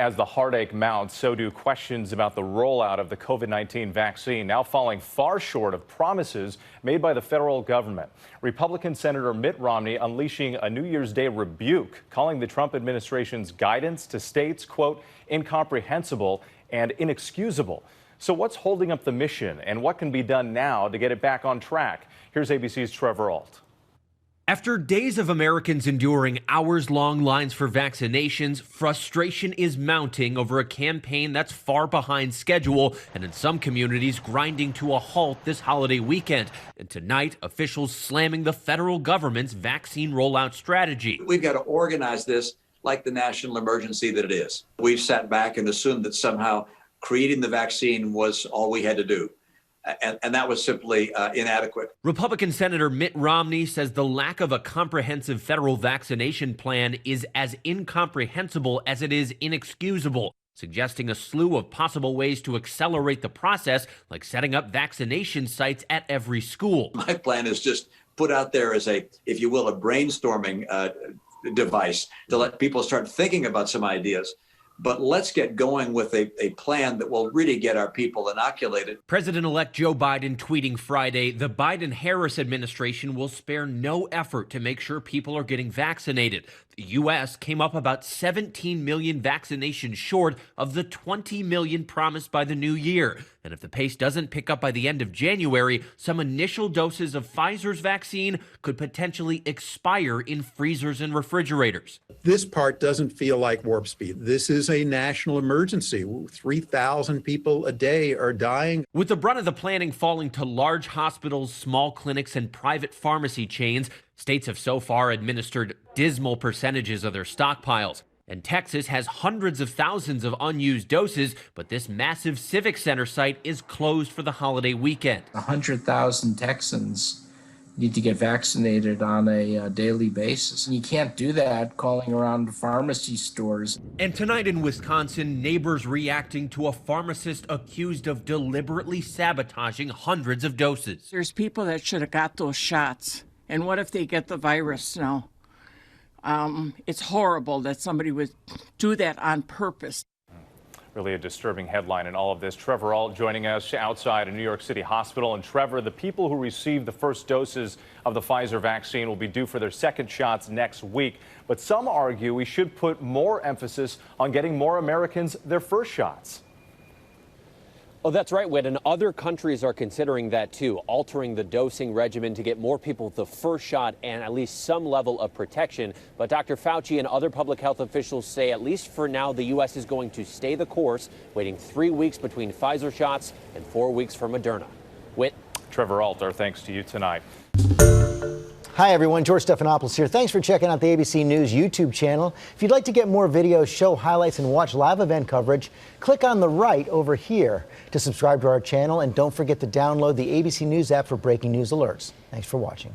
As the heartache mounts, so do questions about the rollout of the COVID-19 vaccine, now falling far short of promises made by the federal government. Republican Senator Mitt Romney unleashing a New Year's Day rebuke, calling the Trump administration's guidance to states, quote, incomprehensible and inexcusable. So what's holding up the mission, and what can be done now to get it back on track? Here's ABC's Trevor Ault. After days of Americans enduring hours-long lines for vaccinations, frustration is mounting over a campaign that's far behind schedule and in some communities grinding to a halt this holiday weekend. And tonight, officials slamming the federal government's vaccine rollout strategy. We've got to organize this like the national emergency that it is. We've sat back and assumed that somehow creating the vaccine was all we had to do. And that was simply inadequate. Republican Senator Mitt Romney says the lack of a comprehensive federal vaccination plan is as incomprehensible as it is inexcusable, suggesting a slew of possible ways to accelerate the process, like setting up vaccination sites at every school. My plan is just put out there as a, if you will, a brainstorming device to let people start thinking about some ideas. But let's get going with a plan that will really get our people inoculated. President-elect Joe Biden tweeting Friday, the Biden-Harris administration will spare no effort to make sure people are getting vaccinated. The U.S. came up about 17 million vaccinations short of the 20 million promised by the new year. And if the pace doesn't pick up by the end of January, some initial doses of Pfizer's vaccine could potentially expire in freezers and refrigerators. This part doesn't feel like warp speed. This is a national emergency. 3,000 people a day are dying. With the brunt of the planning falling to large hospitals, small clinics, and private pharmacy chains, states have so far administered dismal percentages of their stockpiles. And Texas has hundreds of thousands of unused doses, but this massive civic center site is closed for the holiday weekend. 100,000 Texans need to get vaccinated on a daily basis. And you can't do that calling around pharmacy stores. And tonight in Wisconsin, neighbors reacting to a pharmacist accused of deliberately sabotaging hundreds of doses. There's people that should have got those shots. And what if they get the virus now? It's horrible that somebody would do that on purpose. Really a disturbing headline in all of this. Trevor Ault joining us outside a New York City hospital. And Trevor, the people who received the first doses of the Pfizer vaccine will be due for their second shots next week. But some argue we should put more emphasis on getting more Americans their first shots. Oh, that's right, Whit, and other countries are considering that too, altering the dosing regimen to get more people the first shot and at least some level of protection. But Dr. Fauci and other public health officials say at least for now the U.S. is going to stay the course, waiting 3 weeks between Pfizer shots and 4 weeks for Moderna. Whit. Trevor Ault, our thanks to you tonight. Hi, everyone. George Stephanopoulos here. Thanks for checking out the ABC News YouTube channel. If you'd like to get more videos, show highlights, and watch live event coverage, click on the right over here to subscribe to our channel. And don't forget to download the ABC News app for breaking news alerts. Thanks for watching.